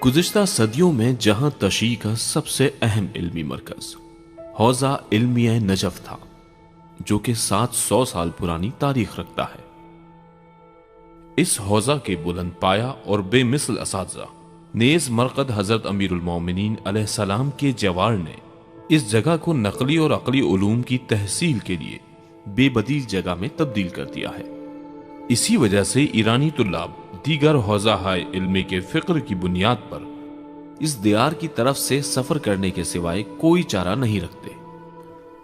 گزشتہ صدیوں میں جہاں تشیع کا سب سے اہم علمی مرکز حوزہ علمیہ نجف تھا، جو کہ 700 سال پرانی تاریخ رکھتا ہے، اس حوزہ کے بلند پایا اور بے مثل اساتذہ نیز مرقد حضرت امیر المومنین علیہ السلام کے جوار نے اس جگہ کو نقلی اور عقلی علوم کی تحصیل کے لیے بے بدیل جگہ میں تبدیل کر دیا ہے۔ اسی وجہ سے ایرانی طلاب دیگر حوزہ ہائے علمی کے فکر کی بنیاد پر اس دیار کی طرف سے سفر کرنے کے سوائے کوئی چارہ نہیں رکھتے،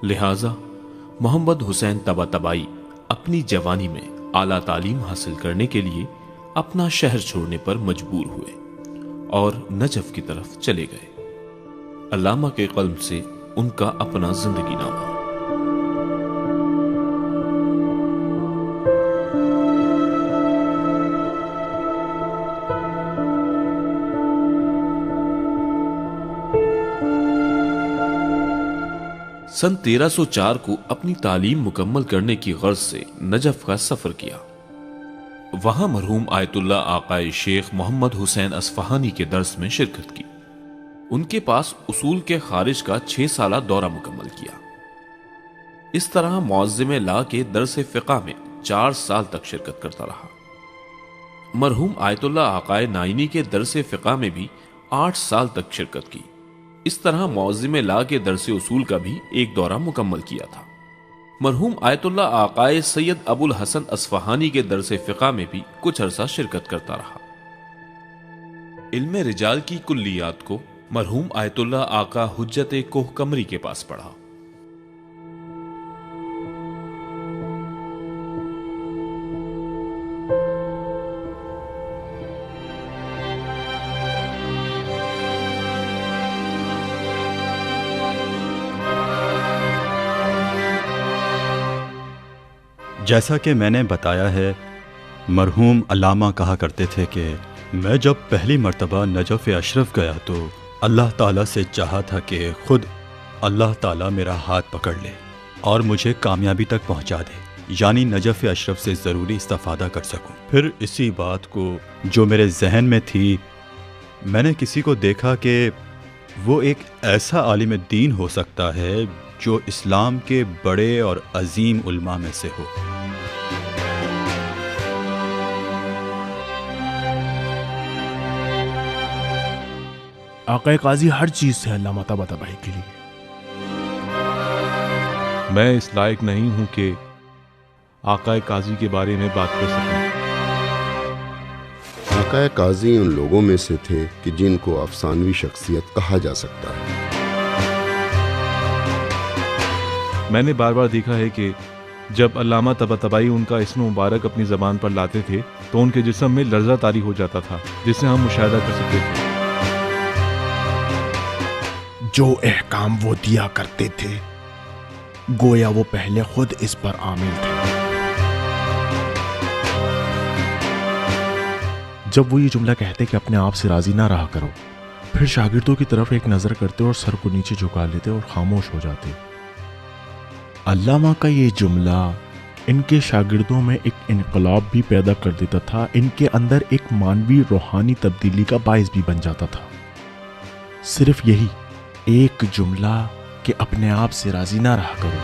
لہذا محمد حسین طباطبائی اپنی جوانی میں اعلیٰ تعلیم حاصل کرنے کے لیے اپنا شہر چھوڑنے پر مجبور ہوئے اور نجف کی طرف چلے گئے۔ علامہ کے قلم سے ان کا اپنا زندگی نامہ۔ سن 1304 کو اپنی تعلیم مکمل کرنے کی غرض سے نجف کا سفر کیا۔ وہاں مرحوم آیت اللہ آقائے شیخ محمد حسین اصفہانی کے درس میں شرکت کی۔ ان کے پاس اصول کے خارج کا 6 سالہ دورہ مکمل کیا۔ اس طرح معظم لا کے درس فقہ میں 4 سال تک شرکت کرتا رہا۔ مرحوم آیت اللہ آقائے نائینی کے درس فقہ میں بھی 8 سال تک شرکت کی۔ اس طرح معظم لا کے درس اصول کا بھی ایک دورہ مکمل کیا تھا۔ مرحوم آیت اللہ آقائے سید ابو الحسن اصفہانی کے درس فقہ میں بھی کچھ عرصہ شرکت کرتا رہا۔ علم رجال کی کلیات کو مرحوم آیت اللہ آقا حجت کوہ کمری کے پاس پڑھا۔ جیسا کہ میں نے بتایا ہے، مرحوم علامہ کہا کرتے تھے کہ میں جب پہلی مرتبہ نجف اشرف گیا تو اللہ تعالیٰ سے چاہا تھا کہ خود اللہ تعالیٰ میرا ہاتھ پکڑ لے اور مجھے کامیابی تک پہنچا دے، یعنی نجف اشرف سے ضروری استفادہ کر سکوں۔ پھر اسی بات کو جو میرے ذہن میں تھی، میں نے کسی کو دیکھا کہ وہ ایک ایسا عالم دین ہو سکتا ہے جو اسلام کے بڑے اور عظیم علماء میں سے ہو۔ آقا قاضی ہر چیز سے علامہ طباطبائی کے لیے۔ میں اس لائق نہیں ہوں کہ آقا قاضی کے بارے میں بات کر سکوں۔ آقا قاضی ان لوگوں میں سے تھے کہ جن کو افسانوی شخصیت کہا جا سکتا ہے۔ میں نے بار بار دیکھا ہے کہ جب علامہ طباطبائی ان کا اسم مبارک اپنی زبان پر لاتے تھے تو ان کے جسم میں لرزہ طاری ہو جاتا تھا، جسے ہم مشاہدہ کر سکتے تھے۔ جو احکام وہ دیا کرتے تھے گویا وہ پہلے خود اس پر عامل تھے۔ جب وہ یہ جملہ کہتے کہ اپنے آپ سے راضی نہ رہا کرو، پھر شاگردوں کی طرف ایک نظر کرتے اور سر کو نیچے جھکا لیتے اور خاموش ہو جاتے۔ علامہ کا یہ جملہ ان کے شاگردوں میں ایک انقلاب بھی پیدا کر دیتا تھا، ان کے اندر ایک مانوی روحانی تبدیلی کا باعث بھی بن جاتا تھا۔ صرف یہی ایک جملہ کہ اپنے آپ سے راضی نہ رہا کرو۔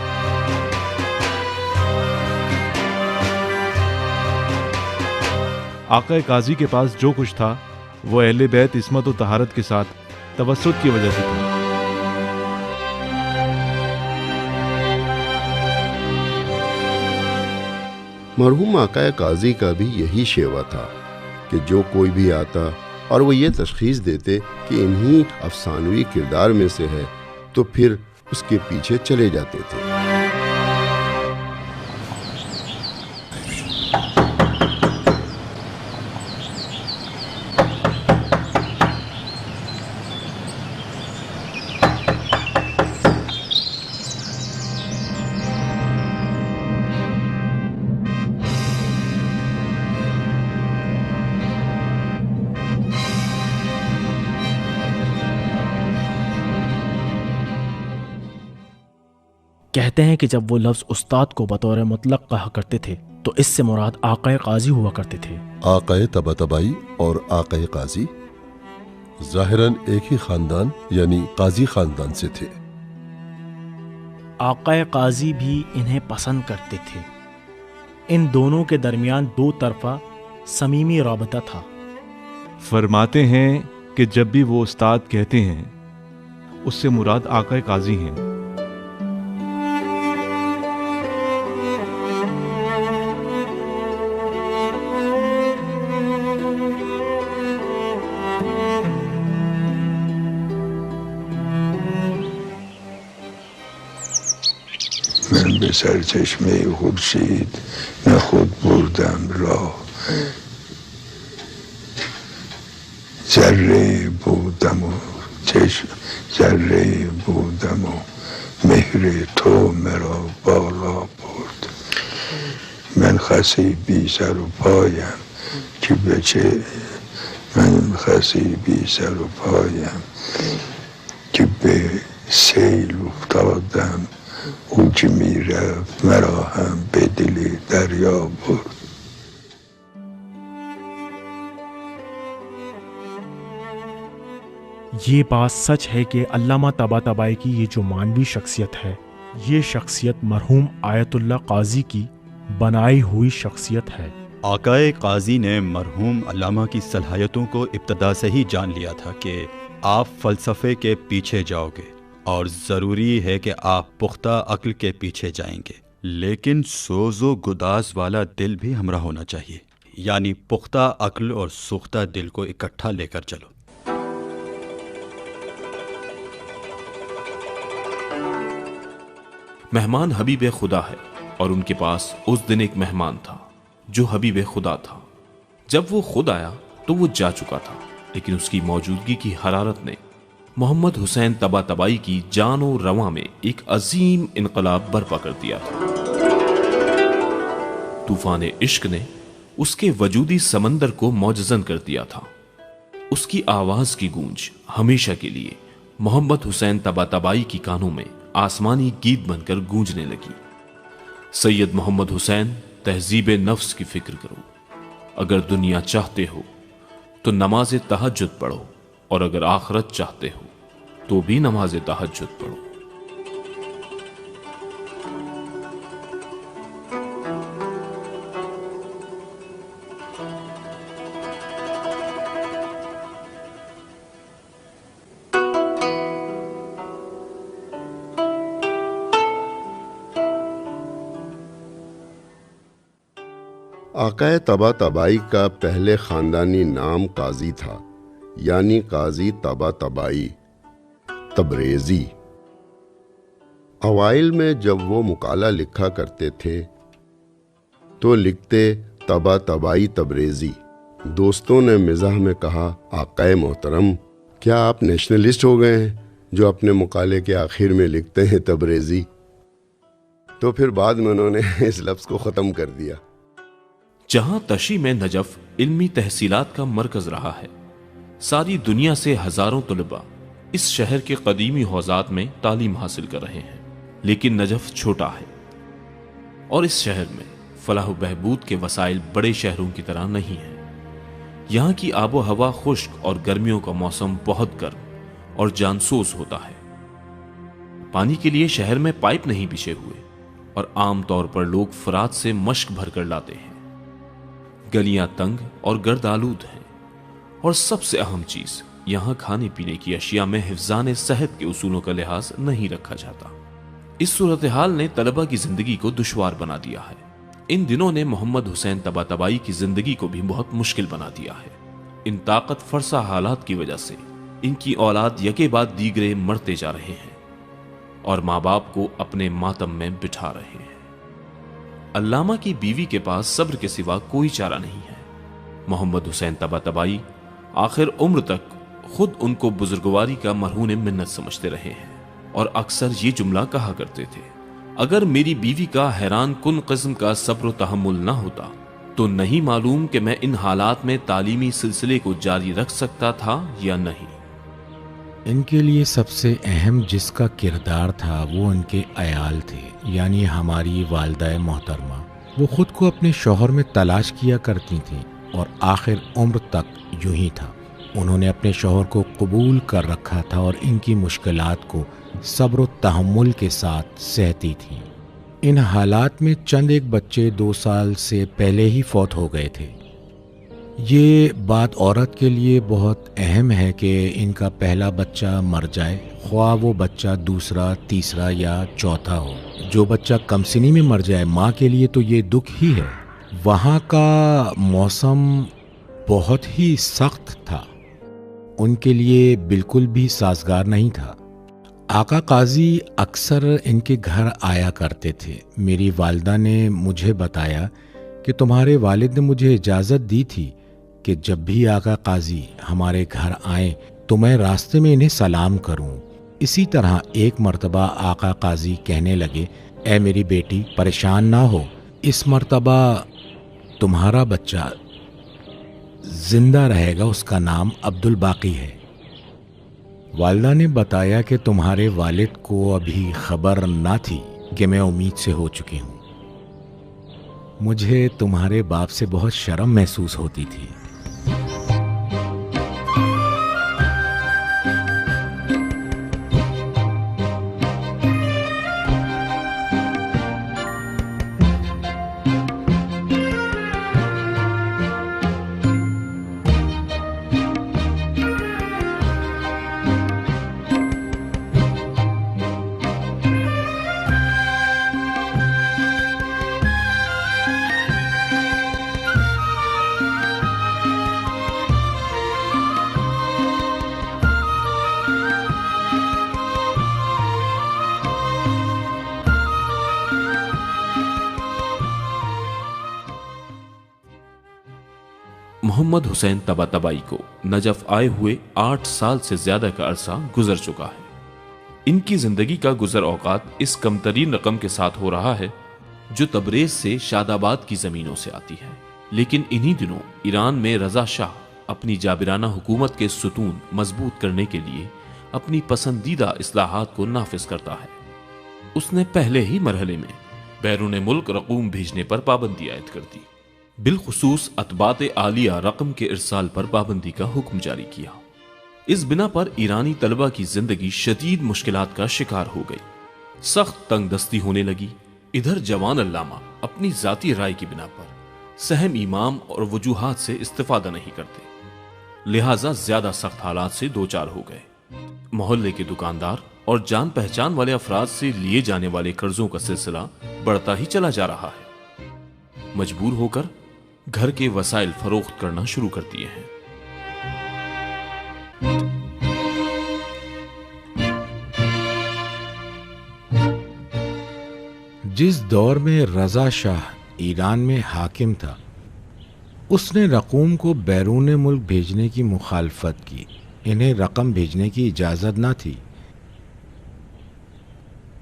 آقا قاضی کے پاس جو کچھ تھا وہ اہل بیت عصمت و طہارت کے ساتھ توسط کی وجہ سے تھا۔ مرحوم آقا قاضی کا بھی یہی شیوا تھا کہ جو کوئی بھی آتا اور وہ یہ تشخیص دیتے کہ انہی افسانوی کردار میں سے ہے تو پھر اس کے پیچھے چلے جاتے تھے۔ کہتے ہیں کہ جب وہ لفظ استاد کو بطور مطلق کہا کرتے تھے تو اس سے مراد آقا قاضی ہوا کرتے تھے۔ آقا طباطبائی اور آقا قاضی ظاہراً ایک ہی خاندان یعنی قاضی خاندان سے تھے۔ آقا قاضی بھی انہیں پسند کرتے تھے۔ ان دونوں کے درمیان دو طرفہ صمیمی رابطہ تھا۔ فرماتے ہیں کہ جب بھی وہ استاد کہتے ہیں اس سے مراد آقا قاضی ہیں۔ من به سرچشمه خورشید نه خود بردم راه، ذره بودم و چشم ذره بودم و مهر تو مرا بالا برد. من خسی بی سر و پایم که بچه من خسی بی سر و پایم که به سیل افتادم، او که میرفت مرا هم به دل دریا برد. یہ بات سچ ہے کہ علامہ طباطبائی کی یہ جو مانوی شخصیت ہے، یہ شخصیت مرحوم آیت اللہ قاضی کی بنائی ہوئی شخصیت ہے۔ آقا قاضی نے مرحوم علامہ کی صلاحیتوں کو ابتدا سے ہی جان لیا تھا کہ آپ فلسفے کے پیچھے جاؤ گے اور ضروری ہے کہ آپ پختہ عقل کے پیچھے جائیں گے، لیکن سوز و گداز والا دل بھی ہمراہ ہونا چاہیے، یعنی پختہ عقل اور سوختہ دل کو اکٹھا لے کر چلو۔ مہمان حبیب خدا ہے اور ان کے پاس اس دن ایک مہمان تھا جو حبیب خدا تھا۔ جب وہ خود آیا تو وہ جا چکا تھا، لیکن اس کی موجودگی کی حرارت نے محمد حسین طباطبائی کی جان و رواں میں ایک عظیم انقلاب برپا کر دیا تھا۔ طوفان عشق نے اس کے وجودی سمندر کو معجزن کر دیا تھا۔ اس کی آواز کی گونج ہمیشہ کے لیے محمد حسین طباطبائی کی کانوں میں آسمانی گیت بن کر گونجنے لگی۔ سید محمد حسین، تہذیب نفس کی فکر کرو۔ اگر دنیا چاہتے ہو تو نماز تہجد پڑھو، اور اگر آخرت چاہتے ہو تو بھی نماز تہجد پڑھو۔ آقا طباطبائی کا پہلے خاندانی نام قاضی تھا، یعنی قاضی طباطبائی تبریزی۔ اوائل میں جب وہ مقالہ لکھا کرتے تھے تو لکھتے طبع طبائی تبریزی۔ دوستوں نے مزاح میں کہا، آقائے محترم، کیا آپ نیشنلسٹ ہو گئے ہیں جو اپنے مقالے کے آخر میں لکھتے ہیں تبریزی؟ تو پھر بعد میں انہوں نے اس لفظ کو ختم کر دیا۔ جہاں تشی میں نجف علمی تحصیلات کا مرکز رہا ہے، ساری دنیا سے ہزاروں طلباء اس شہر کے قدیمی حوزات میں تعلیم حاصل کر رہے ہیں، لیکن نجف چھوٹا ہے اور اس شہر میں فلاح و بہبود کے وسائل بڑے شہروں کی طرح نہیں ہیں۔ یہاں کی آب و ہوا خشک اور گرمیوں کا موسم بہت گرم اور جانسوز ہوتا ہے۔ پانی کے لیے شہر میں پائپ نہیں بچھے ہوئے اور عام طور پر لوگ فرات سے مشک بھر کر لاتے ہیں۔ گلیاں تنگ اور گرد آلود ہیں، اور سب سے اہم چیز، یہاں کھانے پینے کی اشیاء میں حفظان صحت کے اصولوں کا لحاظ نہیں رکھا جاتا۔ اس صورتحال نے طلبہ کی زندگی کو دشوار بنا دیا ہے۔ ان دنوں نے محمد حسین طباطبائی کی زندگی کو بھی بہت مشکل بنا دیا ہے۔ ان طاقت فرسا حالات کی وجہ سے ان کی اولاد یکے بعد دیگرے مرتے جا رہے ہیں اور ماں باپ کو اپنے ماتم میں بٹھا رہے ہیں۔ علامہ کی بیوی کے پاس صبر کے سوا کوئی چارہ نہیں ہے۔ محمد حسین طباطبائی آخر عمر تک خود ان کو بزرگواری کا مرہون منت سمجھتے رہے ہیں اور اکثر یہ جملہ کہا کرتے تھے، اگر میری بیوی کا حیران کن قسم کا صبر و تحمل نہ ہوتا تو نہیں معلوم کہ میں ان حالات میں تعلیمی سلسلے کو جاری رکھ سکتا تھا یا نہیں۔ ان کے لیے سب سے اہم جس کا کردار تھا وہ ان کے عیال تھے، یعنی ہماری والدہ محترمہ۔ وہ خود کو اپنے شوہر میں تلاش کیا کرتی تھیں اور آخر عمر تک یوں ہی تھا۔ انہوں نے اپنے شوہر کو قبول کر رکھا تھا اور ان کی مشکلات کو صبر و تحمل کے ساتھ سہتی تھیں۔ ان حالات میں چند ایک بچے 2 سال سے پہلے ہی فوت ہو گئے تھے۔ یہ بات عورت کے لیے بہت اہم ہے کہ ان کا پہلا بچہ مر جائے، خواہ وہ بچہ دوسرا، تیسرا یا چوتھا ہو۔ جو بچہ کم سنی میں مر جائے، ماں کے لیے تو یہ دکھ ہی ہے۔ وہاں کا موسم بہت ہی سخت تھا، ان کے لیے بالکل بھی سازگار نہیں تھا۔ آقا قاضی اکثر ان کے گھر آیا کرتے تھے۔ میری والدہ نے مجھے بتایا کہ تمہارے والد نے مجھے اجازت دی تھی کہ جب بھی آقا قاضی ہمارے گھر آئیں تو میں راستے میں انہیں سلام کروں۔ اسی طرح ایک مرتبہ آقا قاضی کہنے لگے، اے میری بیٹی، پریشان نہ ہو، اس مرتبہ تمہارا بچہ زندہ رہے گا، اس کا نام عبدالباقی ہے۔ والدہ نے بتایا کہ تمہارے والد کو ابھی خبر نہ تھی کہ میں امید سے ہو چکی ہوں۔ مجھے تمہارے باپ سے بہت شرم محسوس ہوتی تھی۔ محمد حسین طباطبائی کو نجف آئے ہوئے 8 سال سے زیادہ کا عرصہ گزر چکا ہے۔ ان کی زندگی کا گزر اوقات اس کم ترین رقم کے ساتھ ہو رہا ہے جو تبریز سے شاد آباد کی زمینوں سے آتی ہے، لیکن انہی دنوں ایران میں رضا شاہ اپنی جابرانہ حکومت کے ستون مضبوط کرنے کے لیے اپنی پسندیدہ اصلاحات کو نافذ کرتا ہے۔ اس نے پہلے ہی مرحلے میں بیرون ملک رقوم بھیجنے پر پابندی عائد کر دی، بالخصوص اطباعت عالیہ رقم کے ارسال پر پابندی کا حکم جاری کیا۔ اس بنا پر ایرانی طلبہ کی زندگی شدید مشکلات کا شکار ہو گئی، سخت تنگ دستی ہونے لگی۔ ادھر جوان علامہ اپنی ذاتی رائے کی بنا پر سہم امام اور وجوہات سے استفادہ نہیں کرتے، لہٰذا زیادہ سخت حالات سے دوچار ہو گئے۔ محلے کے دکاندار اور جان پہچان والے افراد سے لیے جانے والے قرضوں کا سلسلہ بڑھتا ہی چلا جا رہا ہے۔ مجبور ہو کر گھر کے وسائل فروخت کرنا شروع کر دیے ہیں۔ جس دور میں رضا شاہ ایران میں حاکم تھا، اس نے رقوم کو بیرون ملک بھیجنے کی مخالفت کی۔ انہیں رقم بھیجنے کی اجازت نہ تھی۔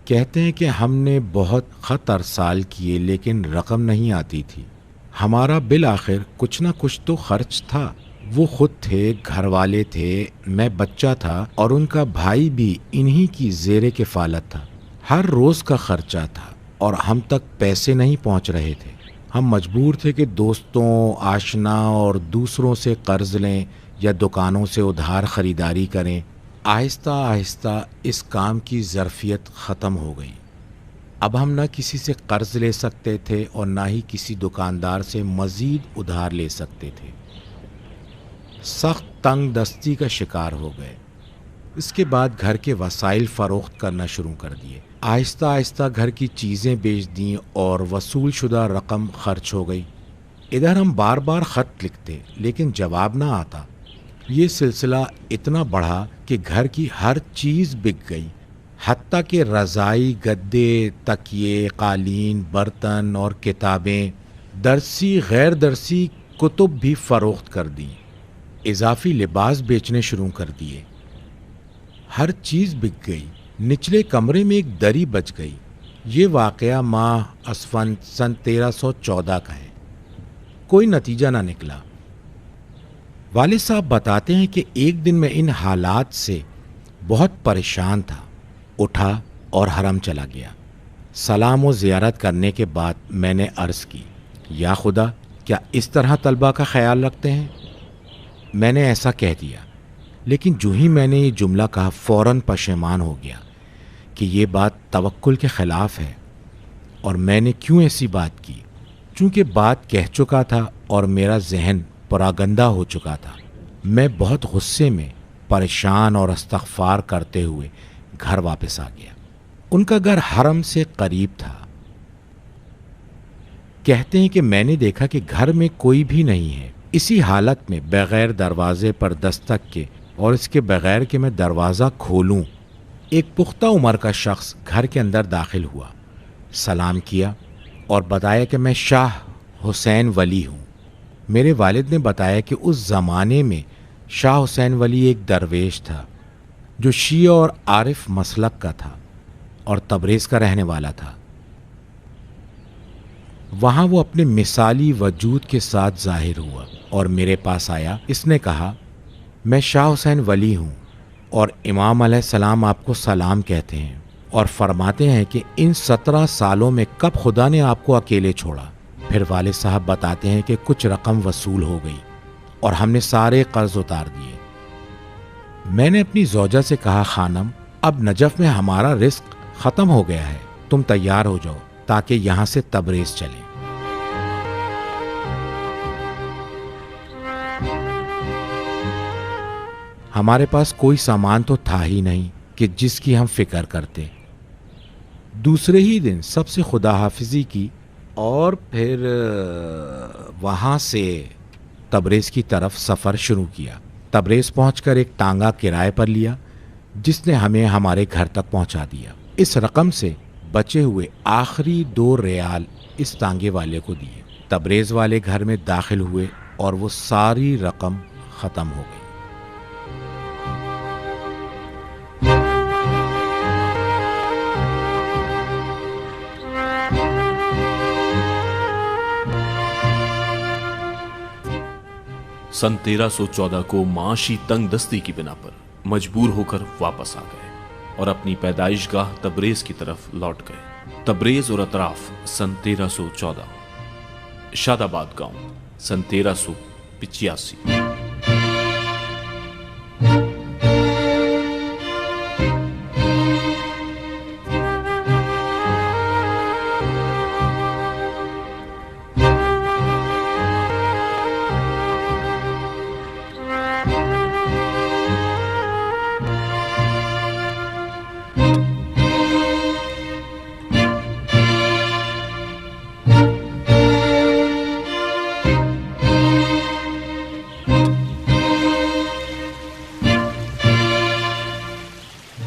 کہتے ہیں کہ ہم نے بہت خط ارسال کیے لیکن رقم نہیں آتی تھی۔ ہمارا بالآخر کچھ نہ کچھ تو خرچ تھا۔ وہ خود تھے، گھر والے تھے، میں بچہ تھا اور ان کا بھائی بھی انہی کی زیر کفالت تھا۔ ہر روز کا خرچہ تھا اور ہم تک پیسے نہیں پہنچ رہے تھے۔ ہم مجبور تھے کہ دوستوں، آشنا اور دوسروں سے قرض لیں یا دکانوں سے ادھار خریداری کریں۔ آہستہ آہستہ اس کام کی ظرفیت ختم ہو گئی۔ اب ہم نہ کسی سے قرض لے سکتے تھے اور نہ ہی کسی دکاندار سے مزید ادھار لے سکتے تھے۔ سخت تنگ دستی کا شکار ہو گئے۔ اس کے بعد گھر کے وسائل فروخت کرنا شروع کر دیے۔ آہستہ آہستہ گھر کی چیزیں بیچ دیں اور وصول شدہ رقم خرچ ہو گئی۔ ادھر ہم بار بار خط لکھتے لیکن جواب نہ آتا۔ یہ سلسلہ اتنا بڑھا کہ گھر کی ہر چیز بک گئی، حتیٰ کہ رضائی، گدے، تکیے، قالین، برتن اور کتابیں، درسی غیر درسی کتب بھی فروخت کر دیں۔ اضافی لباس بیچنے شروع کر دیے۔ ہر چیز بک گئی۔ نچلے کمرے میں ایک دری بچ گئی۔ یہ واقعہ ماہ اسفند سن 1314 کا ہے۔ کوئی نتیجہ نہ نکلا۔ والد صاحب بتاتے ہیں کہ ایک دن میں ان حالات سے بہت پریشان تھا، اٹھا اور حرم چلا گیا۔ سلام و زیارت کرنے کے بعد میں نے عرض کی، یا خدا، کیا اس طرح طلبہ کا خیال رکھتے ہیں؟ میں نے ایسا کہہ دیا، لیکن جو ہی میں نے یہ جملہ کہا فوراً پشیمان ہو گیا کہ یہ بات توکل کے خلاف ہے، اور میں نے کیوں ایسی بات کی؟ چونکہ بات کہہ چکا تھا اور میرا ذہن پراگندہ ہو چکا تھا۔ میں بہت غصے میں پریشان اور استغفار کرتے ہوئے گھر واپس آ گیا۔ ان کا گھر حرم سے قریب تھا۔ کہتے ہیں کہ میں نے دیکھا کہ گھر میں کوئی بھی نہیں ہے۔ اسی حالت میں بغیر دروازے پر دستک کے اور اس کے بغیر کہ میں دروازہ کھولوں، ایک پختہ عمر کا شخص گھر کے اندر داخل ہوا، سلام کیا اور بتایا کہ میں شاہ حسین ولی ہوں۔ میرے والد نے بتایا کہ اس زمانے میں شاہ حسین ولی ایک درویش تھا جو شیعہ اور عارف مسلک کا تھا اور تبریز کا رہنے والا تھا۔ وہاں وہ اپنے مثالی وجود کے ساتھ ظاہر ہوا اور میرے پاس آیا۔ اس نے کہا، میں شاہ حسین ولی ہوں اور امام علیہ السلام آپ کو سلام کہتے ہیں اور فرماتے ہیں کہ ان 17 سالوں میں کب خدا نے آپ کو اکیلے چھوڑا؟ پھر والد صاحب بتاتے ہیں کہ کچھ رقم وصول ہو گئی اور ہم نے سارے قرض اتار دیے۔ میں نے اپنی زوجہ سے کہا، خانم، اب نجف میں ہمارا رزق ختم ہو گیا ہے، تم تیار ہو جاؤ تاکہ یہاں سے تبریز چلیں۔ ہمارے پاس کوئی سامان تو تھا ہی نہیں کہ جس کی ہم فکر کرتے۔ دوسرے ہی دن سب سے خدا حافظی کی اور پھر وہاں سے تبریز کی طرف سفر شروع کیا۔ تبریز پہنچ کر ایک ٹانگا کرائے پر لیا جس نے ہمیں ہمارے گھر تک پہنچا دیا۔ اس رقم سے بچے ہوئے آخری 2 ریال اس ٹانگے والے کو دیے۔ تبریز والے گھر میں داخل ہوئے اور وہ ساری رقم ختم ہو گئی۔ سن 1314 کو معاشی تنگ دستی کی بنا پر مجبور ہو کر واپس آ گئے اور اپنی پیدائش گاہ تبریز کی طرف لوٹ گئے۔ تبریز اور اطراف سن 1314، شاد آباد گاؤں سن 1385۔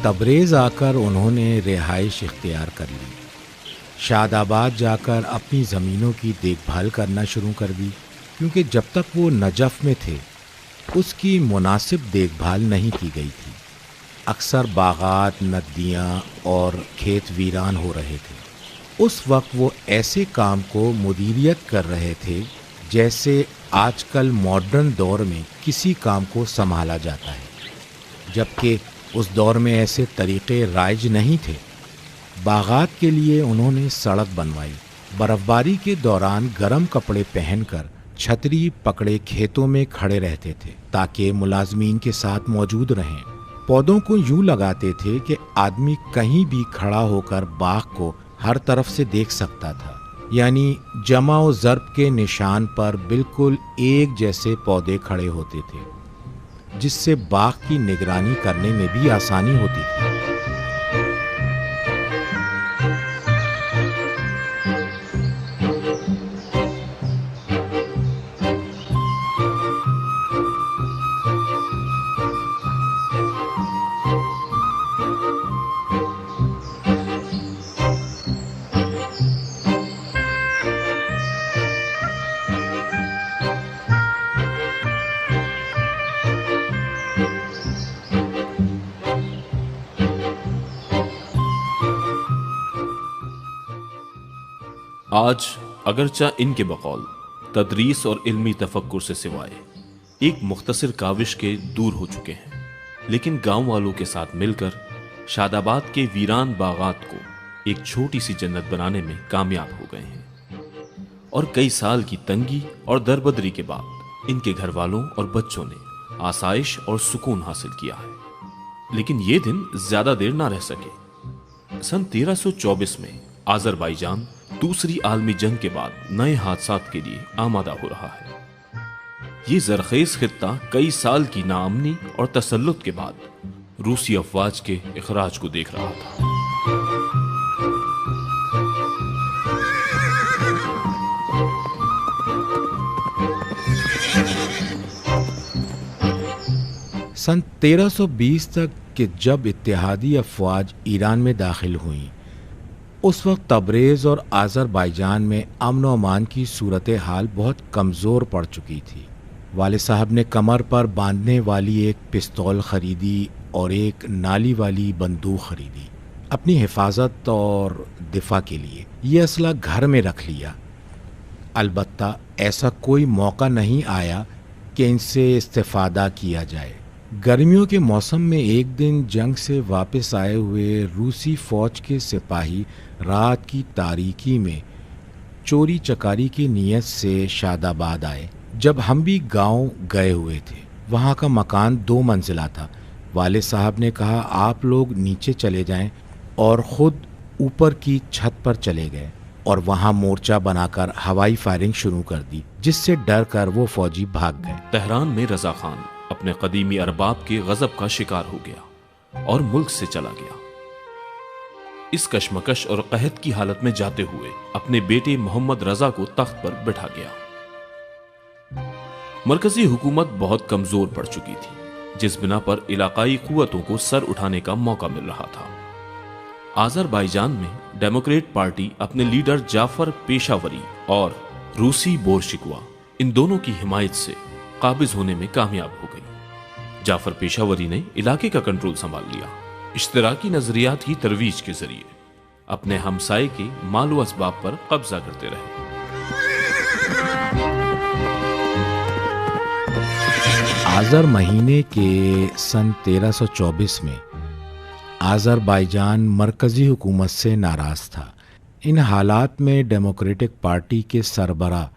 تبریز آ کر انہوں نے رہائش اختیار کر لی۔ شاد آباد جا کر اپنی زمینوں کی دیکھ بھال کرنا شروع کر دی، کیونکہ جب تک وہ نجف میں تھے اس کی مناسب دیکھ بھال نہیں کی گئی تھی۔ اکثر باغات، ندیاں اور کھیت ویران ہو رہے تھے۔ اس وقت وہ ایسے کام کو مدیریت کر رہے تھے جیسے آج کل ماڈرن دور میں کسی کام کو سنبھالا جاتا ہے، جبکہ اس دور میں ایسے طریقے رائج نہیں تھے۔ باغات کے لیے انہوں نے سڑک بنوائی، برف باری کے دوران گرم کپڑے پہن کر چھتری پکڑے کھیتوں میں کھڑے رہتے تھے تاکہ ملازمین کے ساتھ موجود رہیں۔ پودوں کو یوں لگاتے تھے کہ آدمی کہیں بھی کھڑا ہو کر باغ کو ہر طرف سے دیکھ سکتا تھا، یعنی جمع و ضرب کے نشان پر بالکل ایک جیسے پودے کھڑے ہوتے تھے، جس سے باغ کی نگرانی کرنے میں بھی آسانی ہوتی تھی۔ آج اگرچہ ان کے بقول تدریس اور علمی تفکر سے سوائے ایک مختصر کاوش کے دور ہو چکے ہیں، لیکن گاؤں والوں کے ساتھ مل کر شاد آباد کے ویران باغات کو ایک چھوٹی سی جنت بنانے میں کامیاب ہو گئے ہیں، اور کئی سال کی تنگی اور دربدری کے بعد ان کے گھر والوں اور بچوں نے آسائش اور سکون حاصل کیا ہے۔ لیکن یہ دن زیادہ دیر نہ رہ سکے۔ سن 1324 میں آذربائیجان دوسری عالمی جنگ کے بعد نئے حادثات کے لیے آمادہ ہو رہا ہے۔ یہ زرخیز خطہ کئی سال کی ناامنی اور تسلط کے بعد روسی افواج کے اخراج کو دیکھ رہا تھا۔ سن 1320 تک کہ جب اتحادی افواج ایران میں داخل ہوئیں، اس وقت تبریز اور آذربائیجان میں امن و امان کی صورتحال بہت کمزور پڑ چکی تھی۔ والد صاحب نے کمر پر باندھنے والی ایک پستول خریدی اور ایک نالی والی بندوق خریدی، اپنی حفاظت اور دفاع کے لیے۔ یہ اسلحہ گھر میں رکھ لیا، البتہ ایسا کوئی موقع نہیں آیا کہ ان سے استفادہ کیا جائے۔ گرمیوں کے موسم میں ایک دن جنگ سے واپس آئے ہوئے روسی فوج کے سپاہی رات کی تاریکی میں چوری چکاری کی نیت سے شاد آباد آئے۔ جب ہم بھی گاؤں گئے ہوئے تھے، وہاں کا مکان 2 منزلہ تھا۔ والد صاحب نے کہا آپ لوگ نیچے چلے جائیں، اور خود اوپر کی چھت پر چلے گئے اور وہاں مورچہ بنا کر ہوائی فائرنگ شروع کر دی، جس سے ڈر کر وہ فوجی بھاگ گئے۔ تہران میں رضا خان اپنے قدیمی ارباب کے غضب کا شکار ہو گیا اور ملک سے چلا گیا۔ اس کشمکش اور قحط کی حالت میں جاتے ہوئے اپنے بیٹے محمد رضا کو تخت پر بٹھا گیا۔ مرکزی حکومت بہت کمزور پڑ چکی تھی، جس بنا پر علاقائی قوتوں کو سر اٹھانے کا موقع مل رہا تھا۔ آذربائیجان میں ڈیموکریٹ پارٹی اپنے لیڈر جعفر پیشاوری اور روسی بورشکوا ان دونوں کی حمایت سے قابض ہونے میں کامیاب ہو گئی۔ جعفر پیشاوری نے علاقے کا کنٹرول سنبھال لیا، اشتراکی نظریات کی ترویج کے ذریعے اپنے ہمسائے کے مال و اسباب پر قبضہ کرتے رہے۔ آذر مہینے کے سن 1324 میں آذربائیجان مرکزی حکومت سے ناراض تھا۔ ان حالات میں ڈیموکریٹک پارٹی کے سربراہ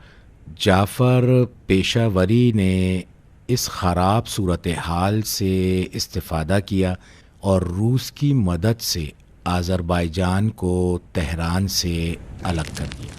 جعفر پیشاوری نے اس خراب صورتحال سے استفادہ کیا اور روس کی مدد سے آذربائیجان کو تہران سے الگ کر دیا۔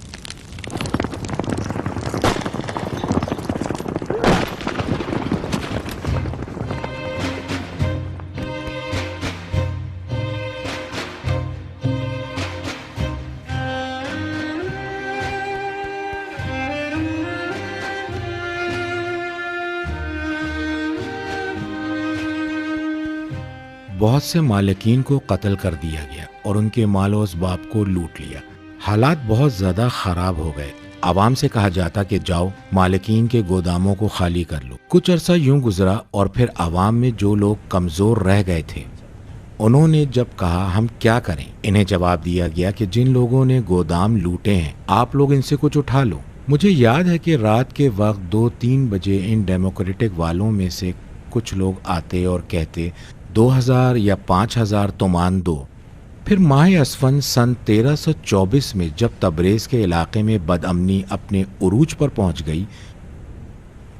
بہت سے مالکین کو قتل کر دیا گیا اور ان کے مال و اسباب کو لوٹ لیا۔ حالات بہت زیادہ خراب ہو گئے۔ عوام سے کہا جاتا کہ جاؤ مالکین کے گوداموں کو خالی کر لو۔ کچھ عرصہ یوں گزرا اور پھر عوام میں جو لوگ کمزور رہ گئے تھے انہوں نے جب کہا ہم کیا کریں، انہیں جواب دیا گیا کہ جن لوگوں نے گودام لوٹے ہیں آپ لوگ ان سے کچھ اٹھا لو۔ مجھے یاد ہے کہ رات کے وقت 2-3 بجے ان ڈیموکریٹک والوں میں سے کچھ لوگ آتے اور کہتے 2000 یا 5000 تومان دو۔ پھر ماہ اسفند سن 1324 میں جب تبریز کے علاقے میں بد امنی اپنے عروج پر پہنچ گئی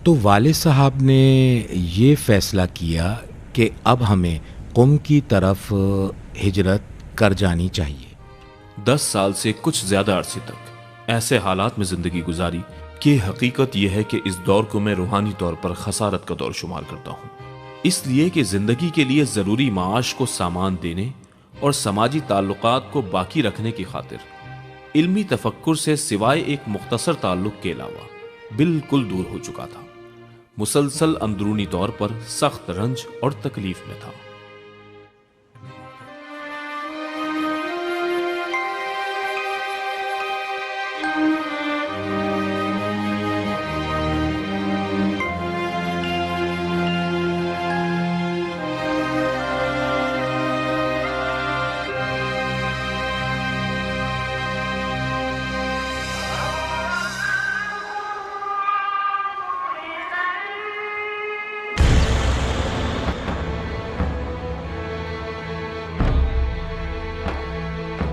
تو والد صاحب نے یہ فیصلہ کیا کہ اب ہمیں قم کی طرف ہجرت کر جانی چاہیے۔ 10 سال سے کچھ زیادہ عرصے تک ایسے حالات میں زندگی گزاری کہ حقیقت یہ ہے کہ اس دور کو میں روحانی طور پر خسارت کا دور شمار کرتا ہوں، اس لیے کہ زندگی کے لیے ضروری معاش کو سامان دینے اور سماجی تعلقات کو باقی رکھنے کی خاطر علمی تفکر سے سوائے ایک مختصر تعلق کے علاوہ بالکل دور ہو چکا تھا، مسلسل اندرونی طور پر سخت رنج اور تکلیف میں تھا۔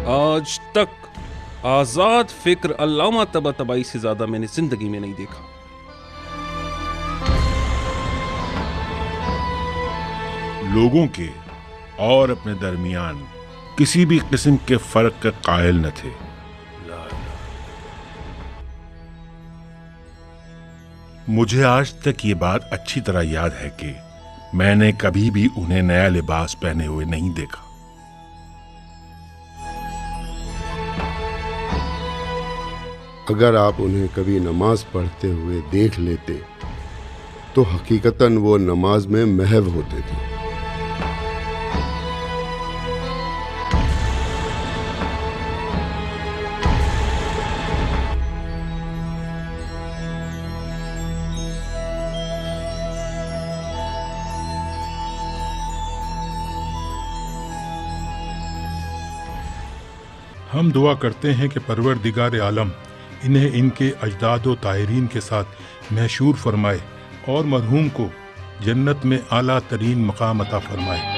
آج تک آزاد فکر علامہ طباطبائی سے زیادہ میں نے زندگی میں نہیں دیکھا۔ لوگوں کے اور اپنے درمیان کسی بھی قسم کے فرق کے قائل نہ تھے۔ مجھے آج تک یہ بات اچھی طرح یاد ہے کہ میں نے کبھی بھی انہیں نیا لباس پہنے ہوئے نہیں دیکھا۔ اگر آپ انہیں کبھی نماز پڑھتے ہوئے دیکھ لیتے تو حقیقتاً وہ نماز میں محو ہوتے تھے۔ ہم دعا کرتے ہیں کہ پروردگار عالم انہیں ان کے اجداد و طاہرین کے ساتھ محشور فرمائے اور مرحوم کو جنت میں اعلیٰ ترین مقام عطا فرمائے۔